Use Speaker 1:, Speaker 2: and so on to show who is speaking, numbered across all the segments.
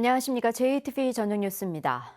Speaker 1: 안녕하십니까. JTV 저녁 뉴스입니다.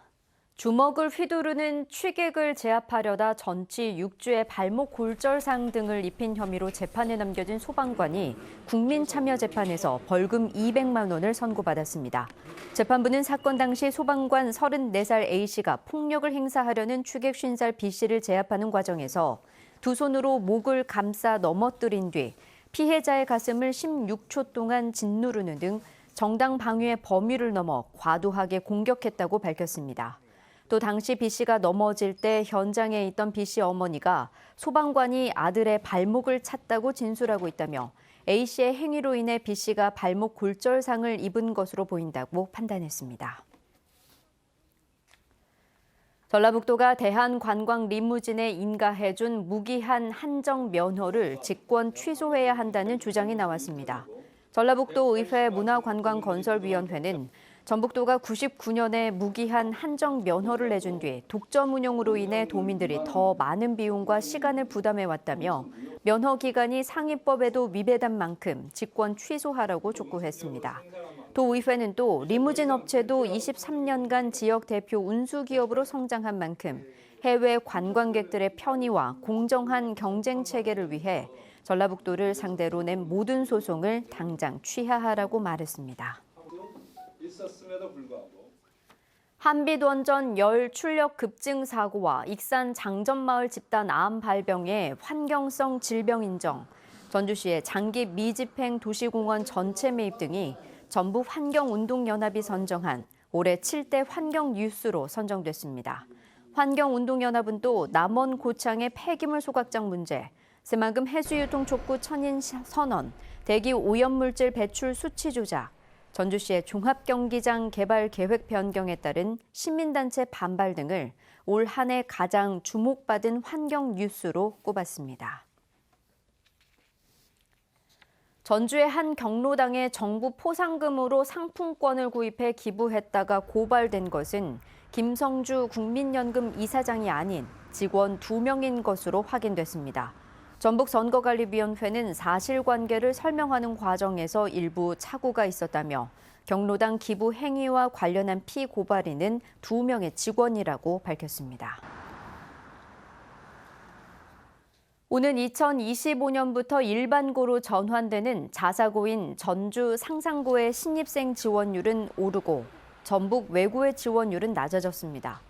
Speaker 1: 주먹을 휘두르는 취객을 제압하려다 전치 6주의 발목 골절상 등을 입힌 혐의로 재판에 넘겨진 소방관이 국민참여재판에서 벌금 200만 원을 선고받았습니다. 재판부는 사건 당시 소방관 34살 A씨가 폭력을 행사하려는 취객 50살 B씨를 제압하는 과정에서 두 손으로 목을 감싸 넘어뜨린 뒤 피해자의 가슴을 16초 동안 짓누르는 등 정당 방위의 범위를 넘어 과도하게 공격했다고 밝혔습니다. 또 당시 B씨가 넘어질 때 현장에 있던 B씨 어머니가 소방관이 아들의 발목을 찼다고 진술하고 있다며 A씨의 행위로 인해 B씨가 발목 골절상을 입은 것으로 보인다고 판단했습니다. 전라북도가 대한관광 리무진에 인가해준 무기한 한정 면허를 직권 취소해야 한다는 주장이 나왔습니다. 전라북도 의회 문화관광건설위원회는 전북도가 99년에 무기한 한정 면허를 내준 뒤 독점 운영으로 인해 도민들이 더 많은 비용과 시간을 부담해왔다며 면허 기간이 상위법에도 위배된 만큼 직권 취소하라고 촉구했습니다. 도의회는 또 리무진 업체도 23년간 지역 대표 운수기업으로 성장한 만큼 해외 관광객들의 편의와 공정한 경쟁 체계를 위해 전라북도를 상대로 낸 모든 소송을 당장 취하하라고 말했습니다. 한빛원전 열 출력 급증 사고와 익산 장전마을 집단 암 발병의 환경성 질병 인정, 전주시의 장기 미집행 도시공원 전체 매입 등이 전북 환경운동연합이 선정한 올해 7대 환경 뉴스로 선정됐습니다. 환경운동연합은 또 남원 고창의 폐기물 소각장 문제, 새만금 해수유통 촉구 천인 선언, 대기 오염물질 배출 수치 조작, 전주시의 종합경기장 개발 계획 변경에 따른 시민단체 반발 등을 올 한 해 가장 주목받은 환경 뉴스로 꼽았습니다. 전주의 한 경로당에 정부 포상금으로 상품권을 구입해 기부했다가 고발된 것은 김성주 국민연금 이사장이 아닌 직원 2명인 것으로 확인됐습니다. 전북선거관리위원회는 사실관계를 설명하는 과정에서 일부 착오가 있었다며 경로당 기부 행위와 관련한 피고발인은 2명의 직원이라고 밝혔습니다. 오는 2025년부터 일반고로 전환되는 자사고인 전주 상산고의 신입생 지원율은 오르고 전북 외고의 지원율은 낮아졌습니다.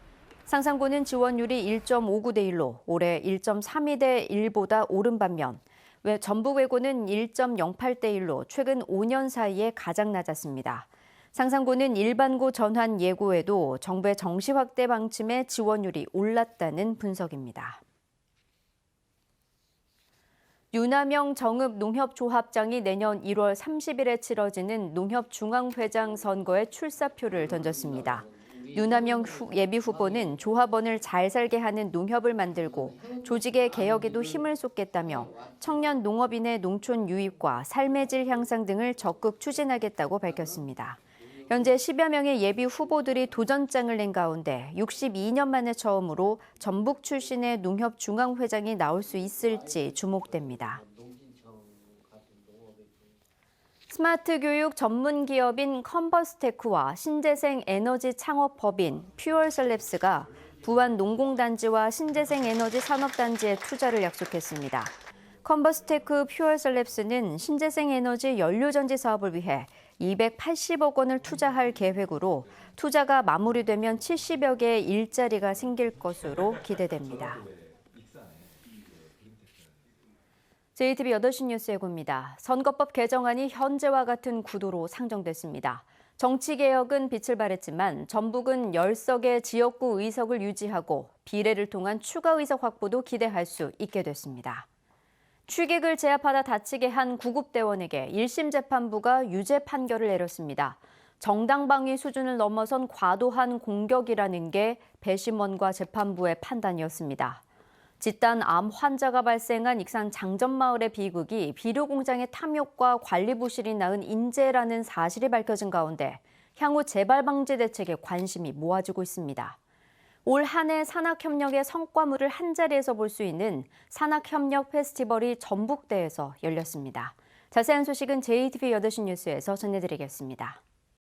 Speaker 1: 상산고는 지원율이 1.59대 1로 올해 1.32대 1보다 오른 반면 전북 외고는 1.08대 1로 최근 5년 사이에 가장 낮았습니다. 상산고는 일반고 전환 예고에도 정부의 정시 확대 방침에 지원율이 올랐다는 분석입니다. 유남영 정읍농협조합장이 내년 1월 30일에 치러지는 농협중앙회장 선거에 출사표를 던졌습니다. 유남영 예비후보는 조합원을 잘 살게 하는 농협을 만들고 조직의 개혁에도 힘을 쏟겠다며 청년 농업인의 농촌 유입과 삶의 질 향상 등을 적극 추진하겠다고 밝혔습니다. 현재 10여 명의 예비후보들이 도전장을 낸 가운데 62년 만에 처음으로 전북 출신의 농협중앙회장이 나올 수 있을지 주목됩니다. 스마트 교육 전문 기업인 컨버스테크와 신재생 에너지 창업법인 퓨얼셀랩스가 부안 농공단지와 신재생 에너지 산업단지에 투자를 약속했습니다. 컨버스테크 퓨얼셀랩스는 신재생 에너지 연료전지 사업을 위해 280억 원을 투자할 계획으로 투자가 마무리되면 70여 개의 일자리가 생길 것으로 기대됩니다. JTV 8시 뉴스 예고입니다. 선거법 개정안이 현재와 같은 구도로 상정됐습니다. 정치개혁은 빛을 발했지만 전북은 10석의 지역구 의석을 유지하고 비례를 통한 추가 의석 확보도 기대할 수 있게 됐습니다. 취객을 제압하다 다치게 한 구급대원에게 1심 재판부가 유죄 판결을 내렸습니다. 정당방위 수준을 넘어선 과도한 공격이라는 게 배심원과 재판부의 판단이었습니다. 집단 암 환자가 발생한 익산 장전마을의 비극이 비료공장의 탐욕과 관리 부실이 낳은 인재라는 사실이 밝혀진 가운데 향후 재발 방지 대책에 관심이 모아지고 있습니다. 올 한 해 산학협력의 성과물을 한자리에서 볼 수 있는 산학협력 페스티벌이 전북대에서 열렸습니다. 자세한 소식은 JTV 8시 뉴스에서 전해드리겠습니다.